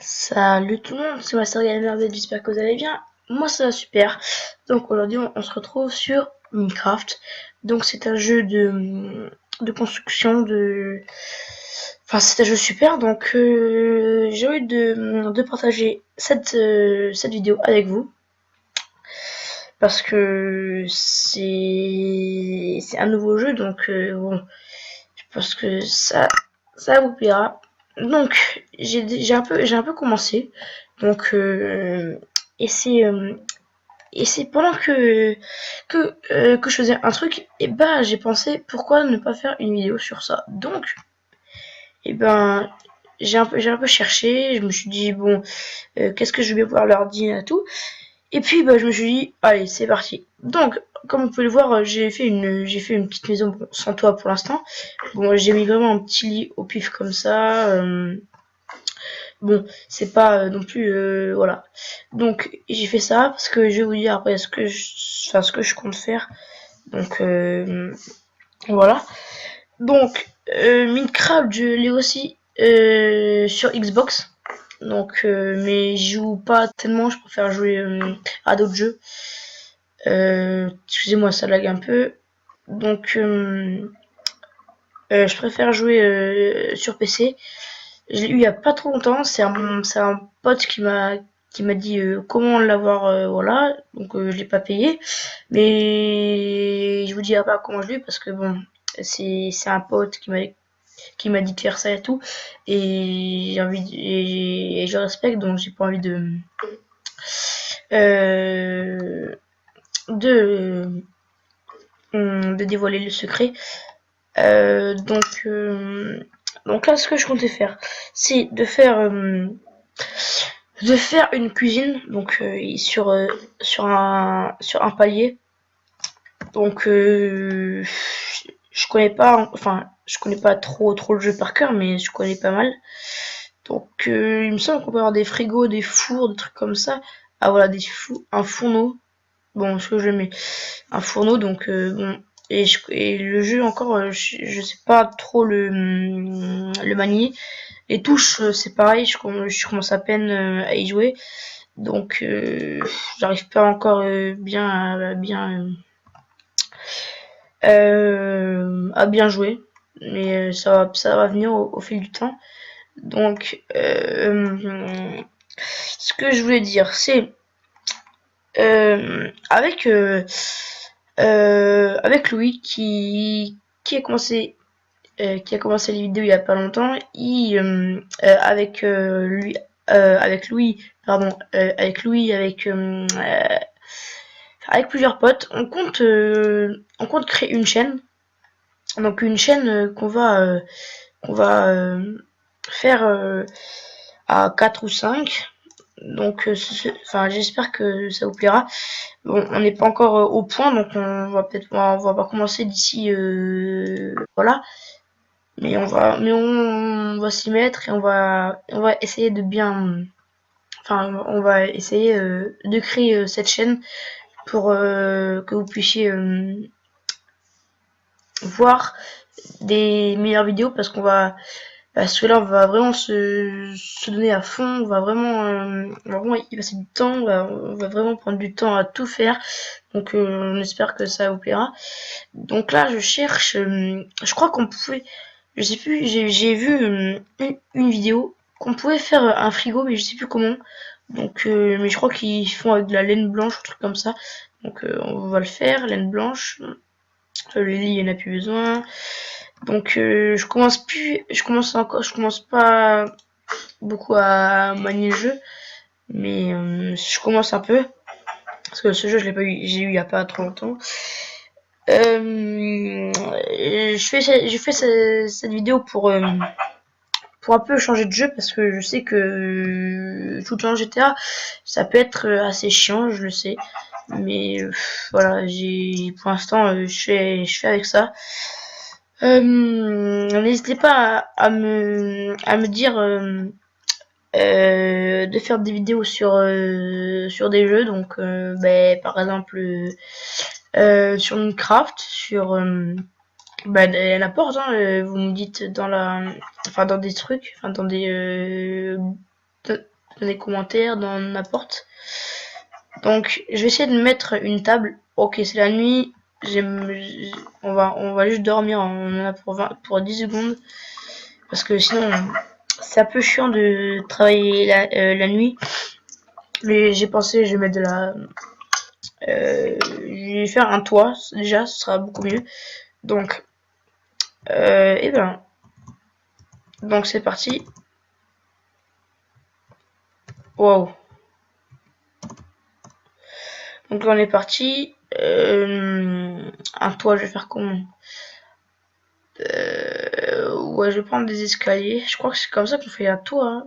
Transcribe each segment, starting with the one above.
Salut tout le monde, c'est Master Gamer, j'espère que vous allez bien. Moi ça va super. Donc aujourd'hui on se retrouve sur Minecraft. Donc c'est un jeu de construction, Enfin c'est un jeu super, donc j'ai envie de partager cette vidéo avec vous. Parce que c'est un nouveau jeu, donc bon, je pense que ça vous plaira. Donc j'ai un peu commencé. Donc et c'est euh, et c'est pendant que je faisais un truc, et ben j'ai pensé pourquoi ne pas faire une vidéo sur ça. Donc et ben j'ai un peu cherché, je me suis dit bon, qu'est-ce que je vais pouvoir leur dire et tout. Et puis bah je me suis dit allez, c'est parti. Donc comme vous pouvez le voir, j'ai fait une petite maison, bon, sans toit pour l'instant. Bon, j'ai mis vraiment un petit lit au pif comme ça. Bon, c'est pas non plus voilà. Donc j'ai fait ça parce que je vais vous dire après ce que je compte faire. Donc voilà. Donc Minecraft, je l'ai aussi sur Xbox. Donc mais je joue pas tellement, je préfère jouer à d'autres jeux. Excusez-moi, ça lag un peu. Donc je préfère jouer sur PC. Je l'ai eu il y a pas trop longtemps. C'est un pote qui m'a dit comment l'avoir, voilà. Donc je l'ai pas payé, mais je vous dirai pas comment je l'ai eu parce que bon, c'est un pote qui m'a dit de faire ça et tout, et j'ai envie et je respecte, donc j'ai pas envie euh, de de dévoiler le secret. Euh, donc euh, donc là, ce que je comptais faire, c'est de faire une cuisine, donc sur un palier. Donc je connais pas, enfin je connais pas trop le jeu par cœur, mais je connais pas mal. Donc il me semble qu'on peut avoir des frigos, des fours, des trucs comme ça. Ah voilà, un fourneau. Bon, ce que je mets, un fourneau, donc bon. Et le jeu encore, je sais pas trop le manier. Les touches, c'est pareil, je commence à peine à y jouer. Donc j'arrive pas encore à bien jouer. Mais ça va venir au fil du temps. Donc ce que je voulais dire, c'est avec Louis qui a commencé les vidéos il y a pas longtemps. Avec Louis, pardon, avec plusieurs potes, on compte créer une chaîne. Donc une chaîne qu'on va faire à 4 ou 5. Donc enfin j'espère que ça vous plaira. Bon, on n'est pas encore au point, donc on va pas commencer d'ici voilà. Mais on va s'y mettre et on va essayer de bien, enfin, on va essayer de créer cette chaîne pour que vous puissiez voir des meilleures vidéos parce que là on va vraiment se donner à fond, on va vraiment y passer du temps, on va vraiment prendre du temps à tout faire. Donc on espère que ça vous plaira. Donc là je cherche, je crois qu'on pouvait, je sais plus, j'ai vu une vidéo qu'on pouvait faire un frigo, mais je sais plus comment. Donc mais je crois qu'ils font avec de la laine blanche, un truc comme ça. Donc on va le faire, laine blanche. Le lit, il n'y en a plus besoin. Donc je commence pas beaucoup à manier le jeu, mais je commence un peu parce que ce jeu je l'ai pas eu, j'ai eu il y a pas trop longtemps. Je fais cette vidéo pour un peu changer de jeu parce que je sais que tout le temps GTA ça peut être assez chiant, je le sais, mais voilà, j'ai pour l'instant je fais avec ça. N'hésitez pas à me dire de faire des vidéos sur des jeux, donc par exemple sur Minecraft, sur n'importe, hein, vous me dites dans la, enfin dans des trucs, enfin dans des dans les commentaires, dans n'importe. Donc je vais essayer de mettre une table. Ok, c'est la nuit. On va juste dormir. On en a pour 10 secondes. Parce que sinon, c'est un peu chiant de travailler la nuit. Mais j'ai pensé, je vais mettre de la... je vais faire un toit. Déjà, ce sera beaucoup mieux. Donc, et ben... Donc c'est parti. Wow. Donc là on est parti. Un toit, je vais faire comment? Ouais, je vais prendre des escaliers. Je crois que c'est comme ça qu'on fait un toit. Hein.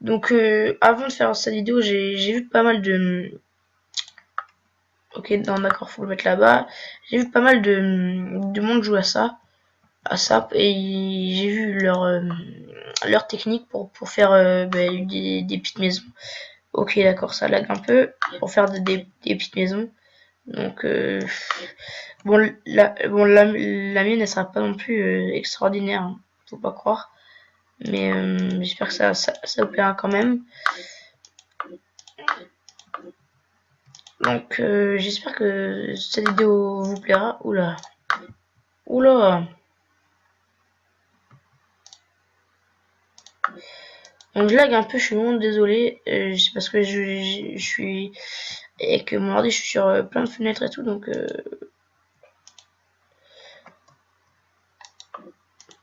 Donc avant de faire cette vidéo, j'ai vu pas mal de... Ok, non, d'accord, faut le mettre là-bas. J'ai vu pas mal de monde jouer à ça. Et j'ai vu leur technique pour faire des petites maisons. Ok, d'accord, ça lag un peu pour faire des petites maisons. Donc, la mienne, elle sera pas non plus extraordinaire, hein, faut pas croire. Mais j'espère que ça vous plaira quand même. Donc, j'espère que cette vidéo vous plaira. Oula. Oula. Donc, je lag un peu, je suis vraiment désolé. C'est parce que je suis... Et que mon ordi, je suis sur plein de fenêtres et tout, donc...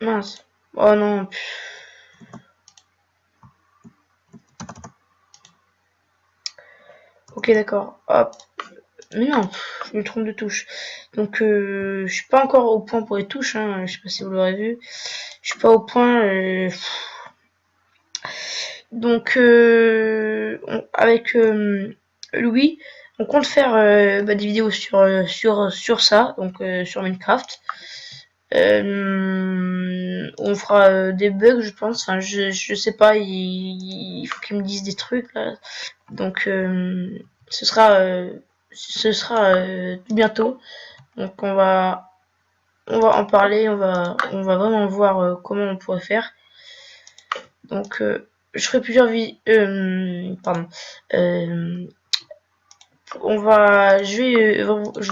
Mince. Oh non. Ok, d'accord. Hop. Mais non, je me trompe de touche. Donc, je suis pas encore au point pour les touches. Hein. Je sais pas si vous l'aurez vu. Je suis pas au point. Donc, avec Louis, on compte faire des vidéos sur ça, donc sur Minecraft. On fera des bugs, je pense. Enfin, je sais pas. Il faut qu'ils me disent des trucs là. Donc, ce sera tout bientôt. Donc, on va en parler. On va vraiment voir comment on pourrait faire. Donc, je ferai plusieurs pardon. Je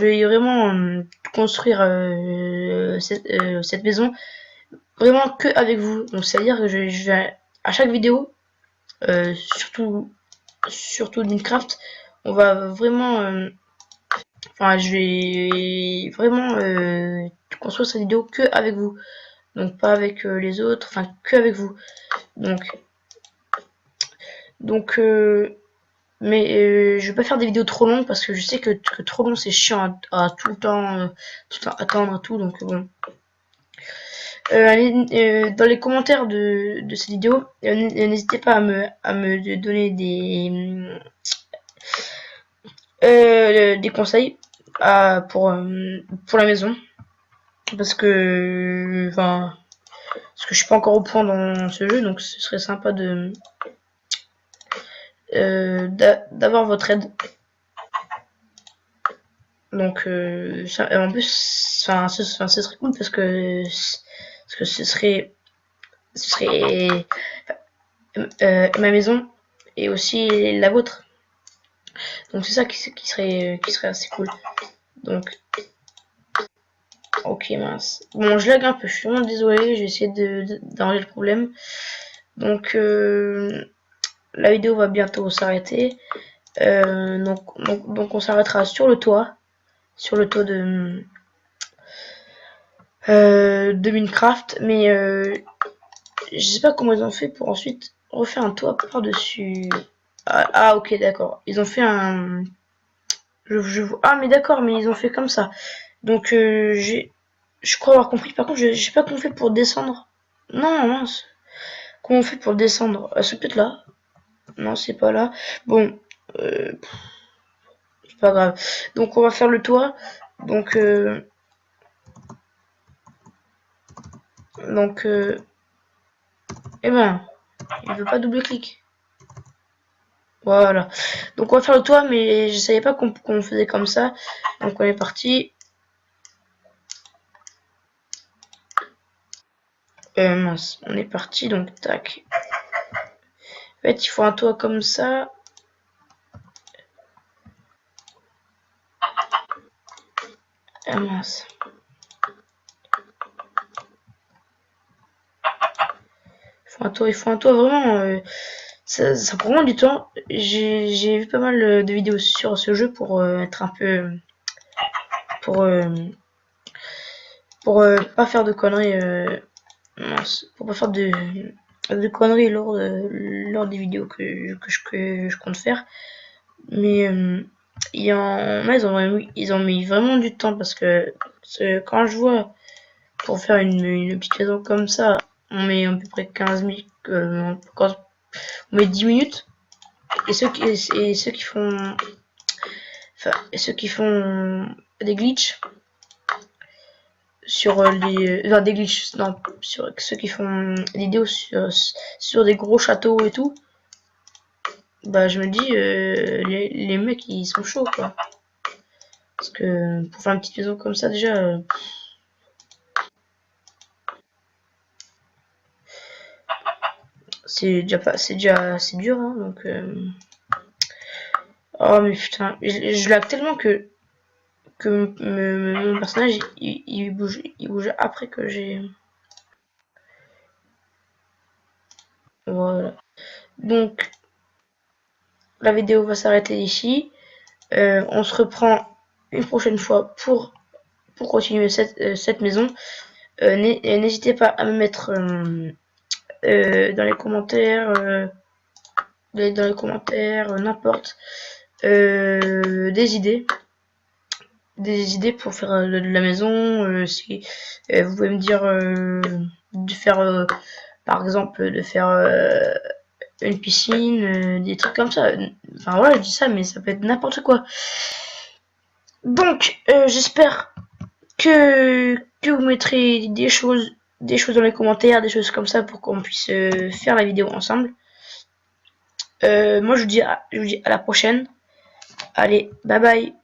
vais vraiment construire cette maison vraiment que avec vous. Donc, c'est à dire que je vais à chaque vidéo, surtout de Minecraft, on va vraiment, enfin, je vais vraiment construire cette vidéo que avec vous. Donc, pas avec les autres, enfin, que avec vous. Donc, mais je vais pas faire des vidéos trop longues parce que je sais que trop long c'est chiant à tout le temps attendre tout. Donc bon. Dans les commentaires de cette vidéo, n'hésitez pas à me donner des conseils pour la maison. Parce que je suis pas encore au point dans ce jeu, donc ce serait sympa d'avoir votre aide. Donc en plus, ce serait cool parce que ce serait ma maison et aussi la vôtre. Donc c'est ça qui serait assez cool. Donc ok, mince. Bon, je lag un peu, je suis vraiment désolé, je vais essayer d'arranger le problème. Donc la vidéo va bientôt s'arrêter. Donc on s'arrêtera sur le toit de Minecraft, mais je sais pas comment ils ont fait pour ensuite refaire un toit par-dessus. Ah, ok, d'accord. Ils ont fait un... Ah, mais d'accord, mais ils ont fait comme ça. Donc, je crois avoir compris. Par contre, je sais pas comment on fait pour descendre. Non, mince. Comment on fait pour descendre? C'est peut-être là. Non, c'est pas là. Bon, c'est pas grave. Donc, on va faire le toit. Donc, eh ben, il veut pas double-clic. Voilà. Donc, on va faire le toit, mais je savais pas qu'on faisait comme ça. Donc, on est parti. Mince, on est parti, donc tac. En fait, il faut un toit comme ça. Ah mince. Il faut un toit vraiment. Ça prend vraiment du temps. J'ai vu pas mal de vidéos sur ce jeu pour être un peu. Pour, euh, pour pas faire de conneries. Mince, pour pas faire de conneries lors des vidéos que je compte faire. Mais il y en a, ils ont mis vraiment du temps parce que quand je vois pour faire une petite maison comme ça, on met à peu près 15 minutes, on met 10 minutes. Et ceux qui font, enfin, ceux qui font des glitches sur des glitches, non, sur ceux qui font des vidéos sur des gros châteaux et tout, bah je me dis, les mecs ils sont chauds quoi. Parce que pour faire une petite maison comme ça déjà, c'est dur hein, donc oh mais putain, je lag tellement que mon personnage il bouge après que j'ai, voilà. Donc la vidéo va s'arrêter ici. On se reprend une prochaine fois pour continuer cette maison. N'hésitez pas à me mettre dans les commentaires, n'importe, des idées pour faire de la maison. Si vous pouvez me dire de faire, par exemple, de faire une piscine, des trucs comme ça. Enfin voilà, je dis ça, mais ça peut être n'importe quoi. Donc, j'espère que vous mettrez des choses dans les commentaires, des choses comme ça pour qu'on puisse faire la vidéo ensemble. Moi, je vous dis à la prochaine. Allez, bye bye.